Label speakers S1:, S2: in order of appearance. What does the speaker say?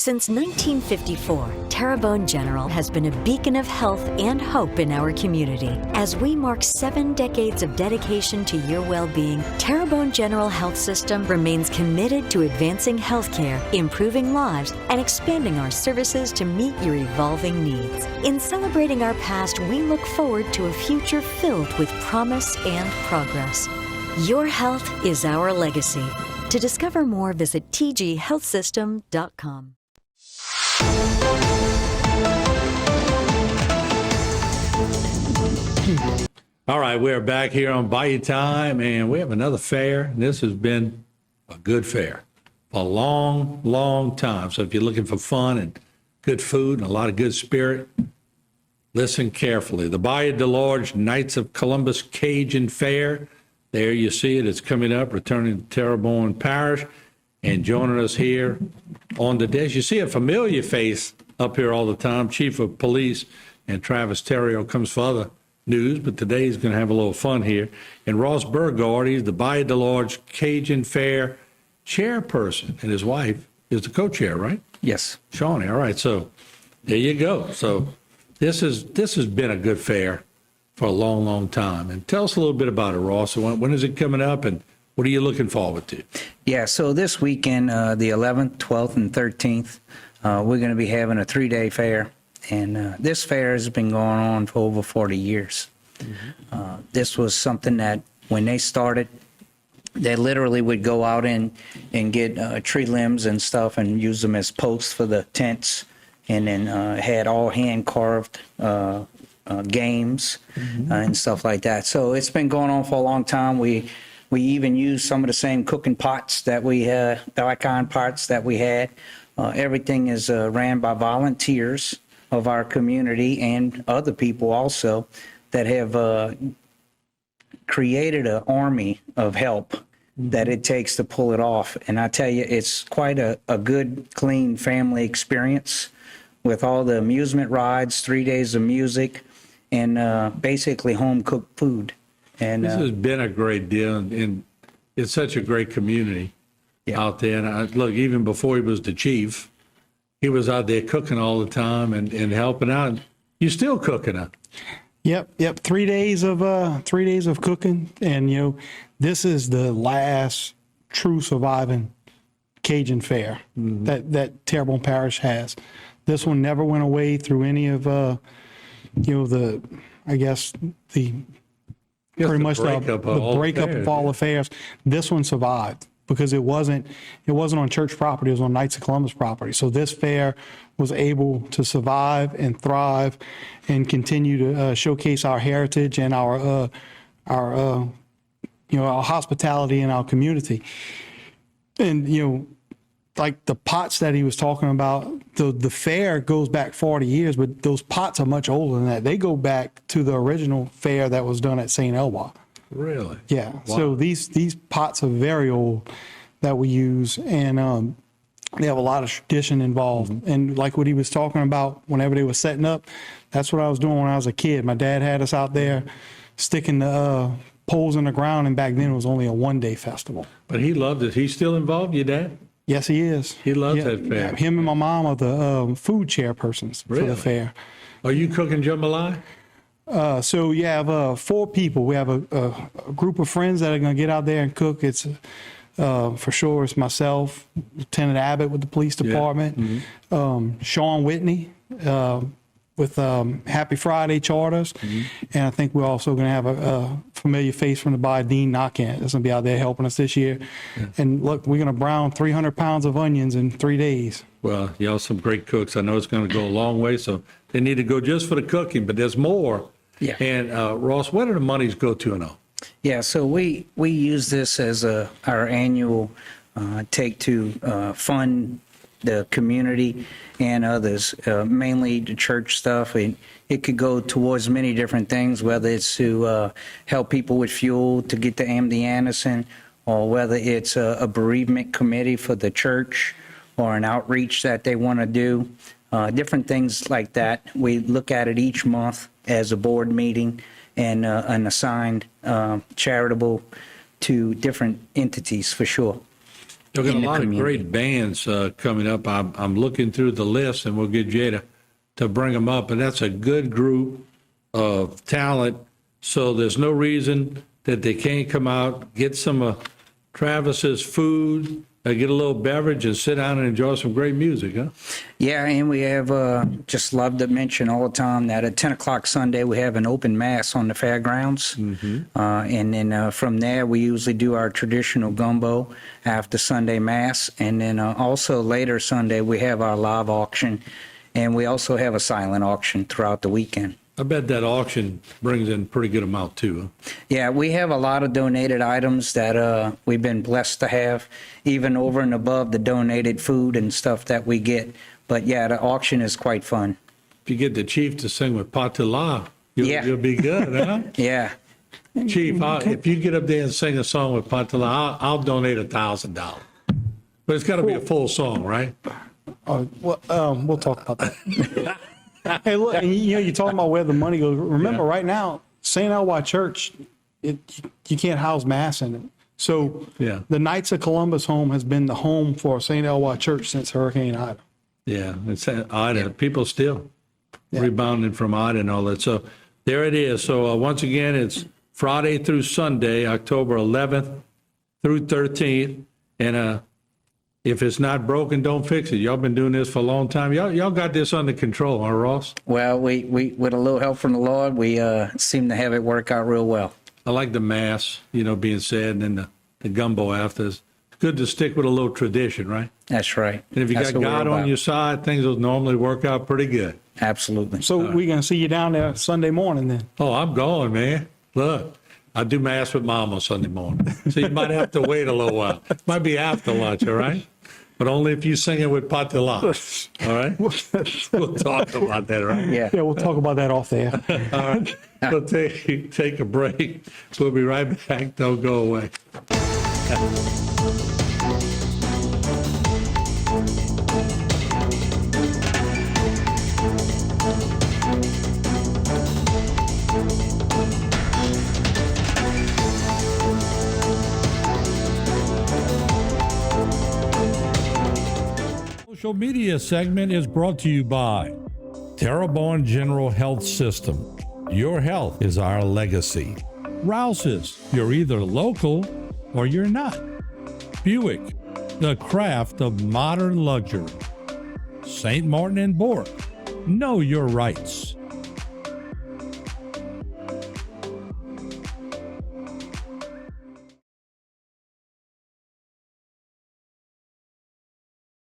S1: Since 1954, Terrebonne General has been a beacon of health and hope in our community. As we mark 7 decades of dedication to your well-being, Terrebonne General Health System remains committed to advancing healthcare, improving lives, and expanding our services to meet your evolving needs. In celebrating our past, we look forward to a future filled with promise and progress. Your health is our legacy. To discover more, visit tghealthsystem.com.
S2: All right, we're back here on Bayou Time, and we have another fair. This has been a good fair for a long, long time. So if you're looking for fun and good food and a lot of good spirit, listen carefully. The Bayou Dularge Knights of Columbus Cajun Fair. There you see it. It's coming up, returning to Terrebonne Parish. And joining us here on the desk, you see a familiar face up here all the time. Chief of Police and Travis Terrio comes for other news, but today he's going to have a little fun here. And Ross Burgard, he's the Bayou Dularge Cajun Fair chairperson, and his wife is the co-chair, right?
S3: Yes.
S2: Shawnee. All right, so there you go. So this has been a good fair for a long, long time. And tell us a little bit about it, Ross. When is it coming up, and what are you looking forward to?
S3: Yeah, so this weekend, the 11th, 12th, and 13th, we're going to be having a 3-day fair. And this fair has been going on for over 40 years. Mm-hmm. This was something that when they started, they literally would go out and get tree limbs and stuff and use them as posts for the tents, and then had all hand-carved games and stuff like that. So it's been going on for a long time. We even use some of the same cooking pots that we had, the icon pots that we had. Everything is ran by volunteers of our community and other people also that have created an army of help that it takes to pull it off. And I tell you, it's quite a good, clean family experience with all the amusement rides, 3 days of music, and basically home-cooked food. And
S2: this has been a great deal, and it's such a great community out there. And look, even before he was the chief, he was out there cooking all the time and helping out. You're still cooking, huh?
S4: Yep. 3 days of cooking, and this is the last true surviving Cajun fair that Terrebonne Parish has. This one never went away through any of the breakup of all affairs. This one survived because it wasn't on church property. It was on Knights of Columbus property. So this fair was able to survive and thrive and continue to showcase our heritage and our hospitality in our community. And like the pots that he was talking about, the fair goes back 40 years, but those pots are much older than that. They go back to the original fair that was done at St. Elwha.
S2: Really?
S4: Yeah.
S2: Wow.
S4: So these pots are very old that we use, and they have a lot of tradition involved. Mm-hmm. And like what he was talking about, whenever they were setting up, that's what I was doing when I was a kid. My dad had us out there sticking the poles in the ground, and back then it was only a 1-day festival.
S2: But he loved it. He's still involved, your dad?
S4: Yes, he is.
S2: He loves that fair.
S4: Yeah, him and my mom are the food chairpersons for the fair.
S2: Are you cooking jambalaya?
S4: So you have 4 people. We have a group of friends that are going to get out there and cook. It's for sure. It's myself, Lieutenant Abbott with the police department, Sean Whitney with Happy Friday Charters, and I think we're also going to have a familiar face from the Bayou, Dean Knockant, that's going to be out there helping us this year. Yeah. And look, we're going to brown 300 pounds of onions in 3 days.
S2: Well, y'all some great cooks. I know it's going to go a long way, so they need to go just for the cooking, but there's more.
S3: Yeah.
S2: And Ross, where do the monies go to now?
S3: Yeah, so we use this as our annual take to fund the community and others, mainly the church stuff. And it could go towards many different things, whether it's to help people with fuel to get to MD Anderson, or whether it's a bereavement committee for the church, or an outreach that they want to do, different things like that. We look at it each month as a board meeting and an assigned charitable to different entities for sure.
S2: They've got a
S3: in the
S2: lot of
S3: community.
S2: great bands coming up. I'm looking through the list, and we'll get Jay to bring them up. And that's a good group of talent. So there's no reason that they can't come out, get some of Travis's food, get a little beverage, and sit down and enjoy some great music, huh?
S3: Yeah, and we have, just love to mention all the time that at 10 o'clock Sunday, we have an open mass on the fairgrounds. And then from there, we usually do our traditional gumbo after Sunday mass. And then also later Sunday, we have our live auction. And we also have a silent auction throughout the weekend.
S2: I bet that auction brings in a pretty good amount too, huh?
S3: Yeah, we have a lot of donated items that we've been blessed to have, even over and above the donated food and stuff that we get. But yeah, the auction is quite fun.
S2: If you get the chief to sing with Patila, you'll be good, huh?
S3: Yeah.
S2: Chief, if you get up there and sing a song with Patila, I'll donate $1,000. But it's got to be a full song, right?
S4: We'll talk about that. Hey, look, you're talking about where the money goes. Remember, right now, St. Elway Church, you can't house mass in it. So the Knights of Columbus home has been the home for St. Elway Church since Hurricane Ida.
S2: Yeah, it's Ida. People still rebounding from Ida and all that. So there it is. So once again, it's Friday through Sunday, October 11th through 13th. And if it's not broken, don't fix it. Y'all been doing this for a long time. Y'all got this under control, huh, Ross?
S3: Well, we with a little help from the Lord, we seem to have it work out real well.
S2: I like the mass, being said, and then the gumbo after. It's good to stick with a little tradition, right?
S3: That's right.
S2: And if you
S3: That's
S2: got
S3: what we're
S2: God on
S3: about.
S2: your side, things will normally work out pretty good.
S3: Absolutely.
S4: So we're going to see you down there Sunday morning then.
S2: Oh, I'm going, man. Look, I do mass with Mom on Sunday morning. So you might have to wait a little while. Might be after lunch, all right? But only if you sing it with Patila. All right? We'll talk about that, right?
S3: Yeah.
S4: Yeah, we'll talk about that off there.
S2: All right. We'll take a break. We'll be right back. Don't go away.
S5: Social media segment is brought to you by Terrebonne General Health System. Your health is our legacy. Rouse's, you're either local or you're not. Buick, the craft of modern luxury. St. Martin and Bork, know your rights.